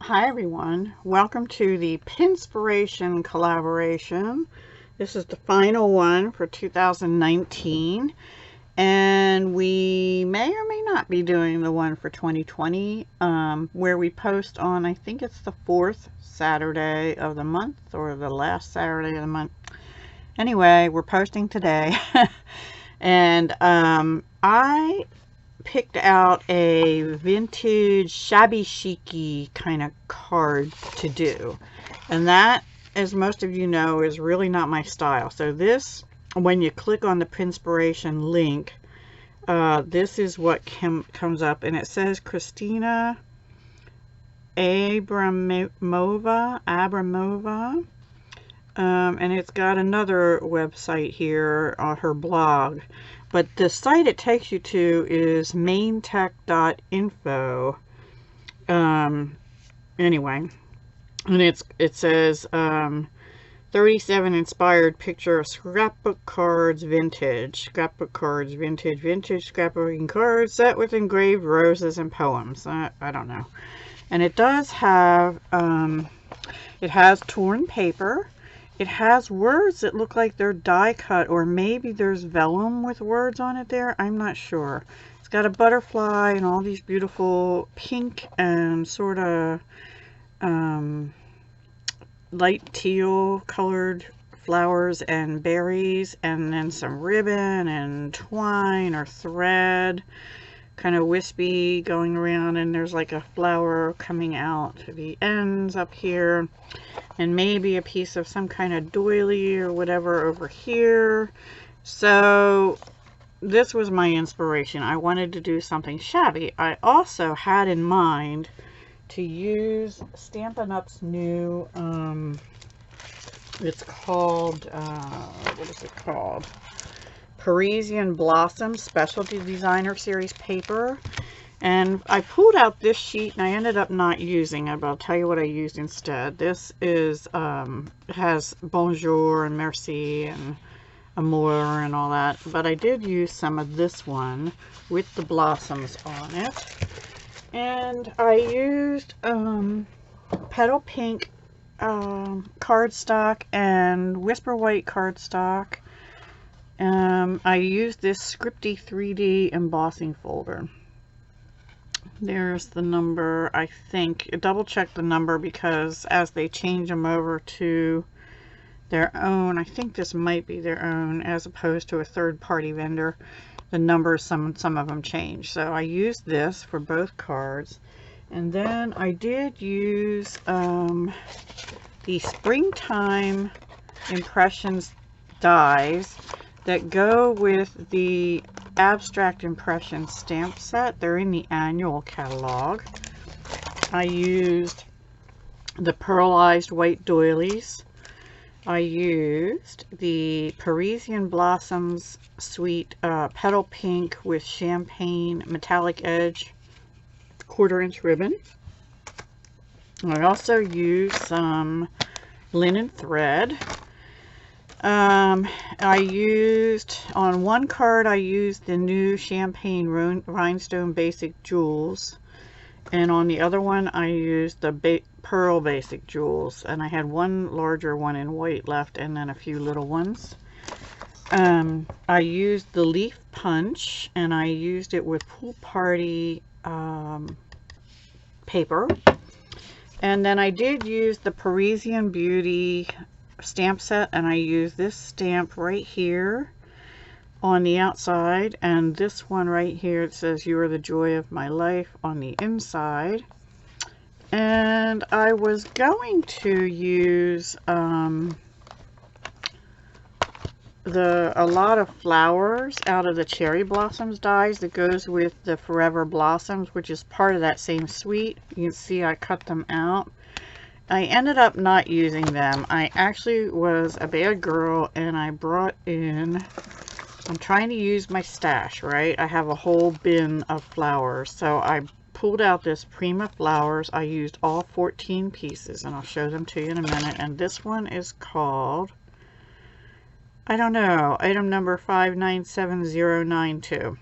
Hi everyone, welcome to the Pinspiration Collaboration. This is the final one for 2019, and we may or may not be doing the one for 2020 where we post on, I think it's the 4th Saturday of the month or the last Saturday of the month. Anyway, we're posting today. And I picked out a vintage shabby chic kind of card to do, and that, as most of you know, is really not my style. So this, when you click on the Pinspiration link, this is what comes up, and it says Christina Abramova, and it's got another website here on her blog. But the site it takes you to is maintech.info. Anyway, and it says 37 inspired picture of scrapbook cards vintage. Scrapbook cards vintage. Vintage scrapbooking cards set with engraved roses and poems. I don't know. And it does have, it has torn paper. It has words that look like they're die cut, or maybe there's vellum with words on it there. I'm not sure. It's got a butterfly and all these beautiful pink and sort of light teal colored flowers and berries, and then some ribbon and twine or thread, kind of wispy, going around, and there's like a flower coming out to the ends up here, and maybe a piece of some kind of doily or whatever over here. So this was my inspiration. I wanted to do something shabby. I also had in mind to use Stampin' Up's new, it's called, what is it called? Parisian Blossom Specialty Designer Series paper. And I pulled out this sheet and I ended up not using it, but I'll tell you what I used instead. This is, it has bonjour and merci and amour and all that, but I did use some of this one with the blossoms on it. And I used petal pink cardstock and whisper white cardstock. I used this Scripty 3D embossing folder. There's the number, I think. Double check the number, because as they change them over to their own, I think this might be their own as opposed to a third-party vendor, the numbers, some of them change. So I used this for both cards. And then I did use the Springtime Impressions dies that go with the Abstract Impression stamp set. They're in the annual catalog. I used the Pearlized white doilies. I used the Parisian Blossoms Suite petal pink with champagne metallic edge 1/4 inch ribbon. I also used some linen thread. I used, on one card, I used the new Champagne Rhinestone Basic Jewels, and on the other one I used the Pearl Basic Jewels, and I had one larger one in white left and then a few little ones. I used the Leaf Punch, and I used it with Pool Party paper. And then I did use the Parisian Beauty stamp set, and I used this stamp right here on the outside, and this one right here, it says "You are the joy of my life" on the inside. And I was going to use a lot of flowers out of the Cherry Blossoms dies that goes with the Forever Blossoms, which is part of that same suite. You can see I cut them out. I ended up not using them. I actually was a bad girl, and I brought in, I'm trying to use my stash, right? I have a whole bin of flowers, so I pulled out this Prima Flowers. I used all 14 pieces, and I'll show them to you in a minute. And this one is called, I don't know, item number 597092.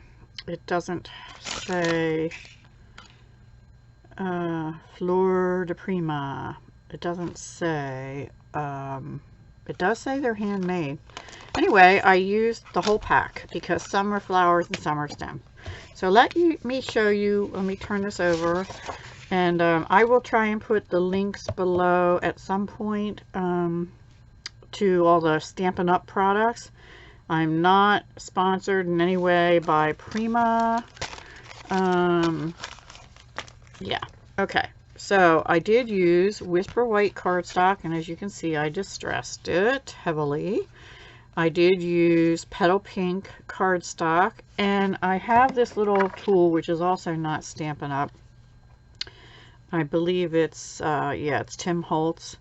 It doesn't say Fleur de Prima. It doesn't say, it does say they're handmade. Anyway, I used the whole pack because some are flowers and some are stems. So let me show you, let me turn this over, and I will try and put the links below at some point to all the Stampin' Up products. I'm not sponsored in any way by Prima. Yeah, okay. So I did use Whisper White cardstock, and as you can see, I distressed it heavily. I did use Petal Pink cardstock, and I have this little tool which is also not Stampin' Up. I believe it's yeah, it's Tim Holtz,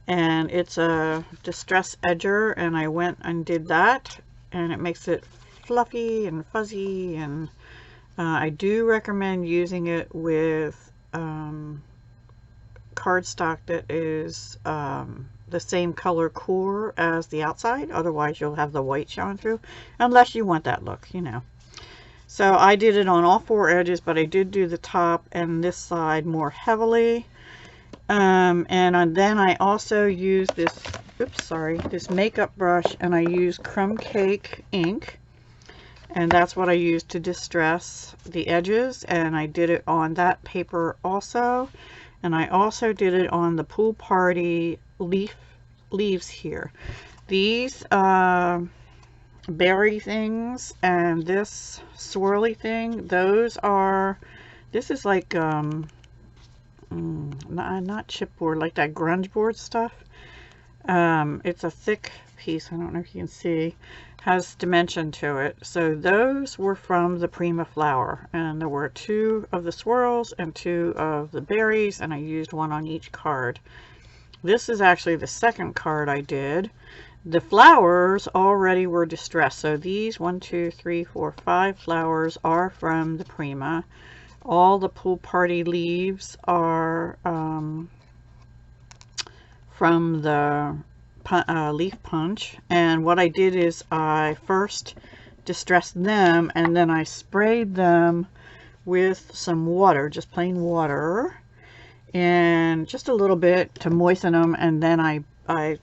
and it's a distress edger, and I went and did that, and it makes it fluffy and fuzzy, and I do recommend using it with cardstock that is the same color core as the outside. Otherwise you'll have the white showing through, unless you want that look, you know. So I did it on all four edges, but I did do the top and this side more heavily. And then I also used this, oops, sorry, this makeup brush, and I used Crumb Cake ink, and that's what I used to distress the edges, and I did it on that paper also, and I also did it on the Pool Party leaves here. These berry things and this swirly thing, those are, this is like not chipboard, like that grunge board stuff. It's a thick piece, I don't know if you can see, has dimension to it. So those were from the Prima flower, and there were 2 of the swirls and 2 of the berries, and I used 1 on each card. This is actually the second card I did. The flowers already were distressed, so these 1, 2, 3, 4, 5 flowers are from the Prima. All the Pool Party leaves are from the leaf punch, and what I did is I first distressed them, and then I sprayed them with some water, just plain water, and just a little bit to moisten them, and then I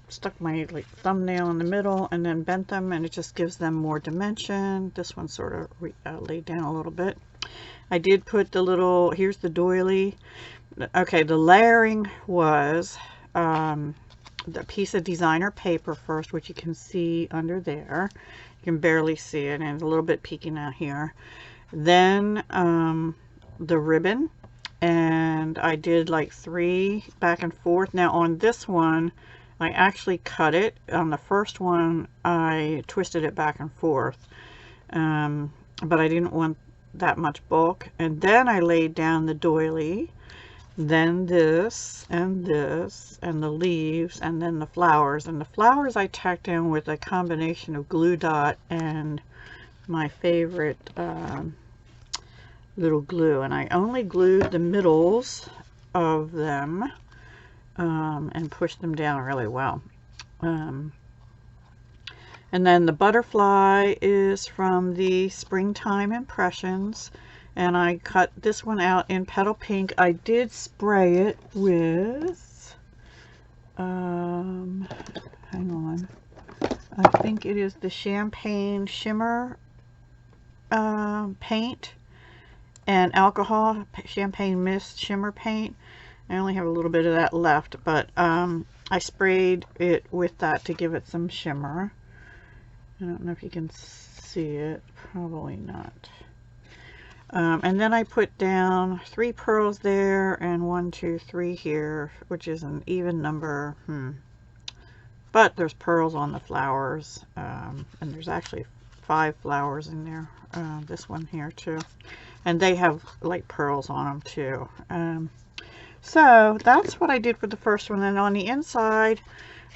stuck my thumbnail in the middle and then bent them, and it just gives them more dimension. This one sort of laid down a little bit. I did put the little, here's the doily. Okay, the layering was the piece of designer paper first, which you can see under there. You can barely see it, and it's a little bit peeking out here. Then the ribbon, and I did like 3 back and forth. Now on this one, I actually cut it. On the first one, I twisted it back and forth, but I didn't want that much bulk. And then I laid down the doily, then this, and the leaves, and then the flowers. And the flowers I tacked down with a combination of glue dot and my favorite little glue. And I only glued the middles of them and pushed them down really well. And then the butterfly is from the Springtime Impressions, and I cut this one out in Petal Pink. I did spray it with, hang on, I think it is the Champagne Shimmer paint and alcohol, Champagne Mist Shimmer paint. I only have a little bit of that left, but I sprayed it with that to give it some shimmer. I don't know if you can see it, probably not. And then I put down 3 pearls there, and 1, 2, 3 here, which is an even number. But there's pearls on the flowers, and there's actually 5 flowers in there. This one here too, and they have like pearls on them too. So that's what I did for the first one. And on the inside,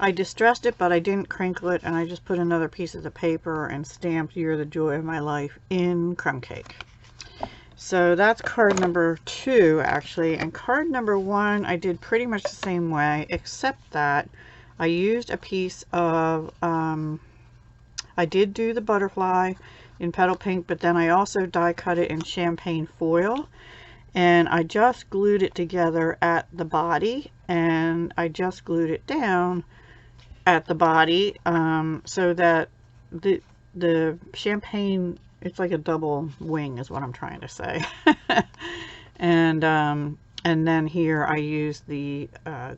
I distressed it, but I didn't crinkle it, and I just put another piece of the paper and stamped "You're the Joy of My Life" in Crumb Cake. So that's card number 2 actually, and card number 1 I did pretty much the same way, except that I used a piece of I did do the butterfly in Petal Pink, but then I also die cut it in champagne foil, and I just glued it together at the body, and I just glued it down at the body, so that the champagne, it's like a double wing is what I'm trying to say. And then here I use the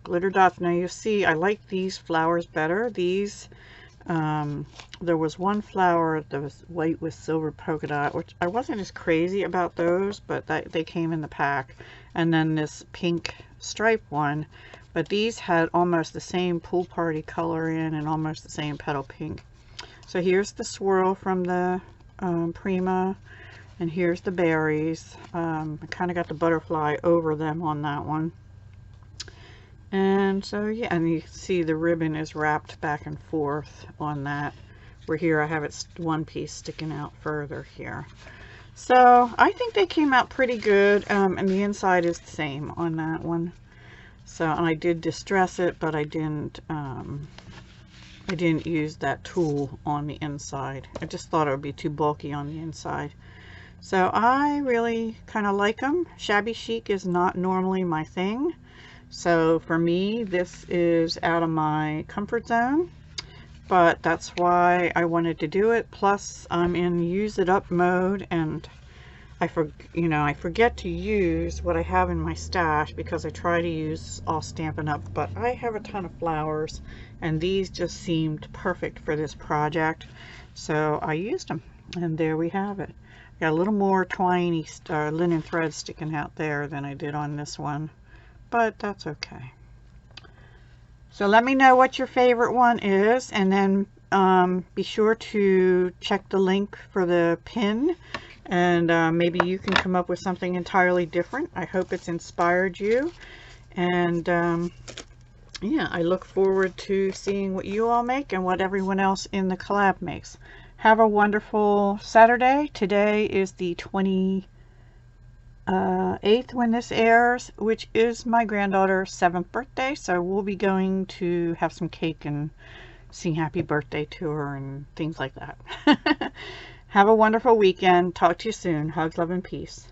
glitter dots. Now you see I like these flowers better. These, there was one flower that was white with silver polka dot, which I wasn't as crazy about those, but they came in the pack. And then this pink stripe one, but these had almost the same pool party color in and almost the same petal pink. So here's the swirl from the Prima, and here's the berries. I kind of got the butterfly over them on that one. And so yeah, and you see the ribbon is wrapped back and forth on that, where here I have it one piece sticking out further here. So I think they came out pretty good, and the inside is the same on that one. So, and I did distress it, but I didn't use that tool on the inside. I just thought it would be too bulky on the inside. So I really kind of like them. Shabby chic is not normally my thing. So for me, this is out of my comfort zone, but that's why I wanted to do it. Plus I'm in use it up mode, and I forget to use what I have in my stash because I try to use all Stampin' Up, but I have a ton of flowers and these just seemed perfect for this project. So I used them, and there we have it. Got a little more twiny linen thread sticking out there than I did on this one, but that's okay. So let me know what your favorite one is, and then be sure to check the link for the pin, and maybe you can come up with something entirely different. I hope it's inspired you, and yeah, I look forward to seeing what you all make and what everyone else in the collab makes. Have a wonderful Saturday. Today is the 28th when this airs, which is my granddaughter's 7th birthday, so we'll be going to have some cake and sing happy birthday to her and things like that. Have a wonderful weekend. Talk to you soon. Hugs, love, and peace.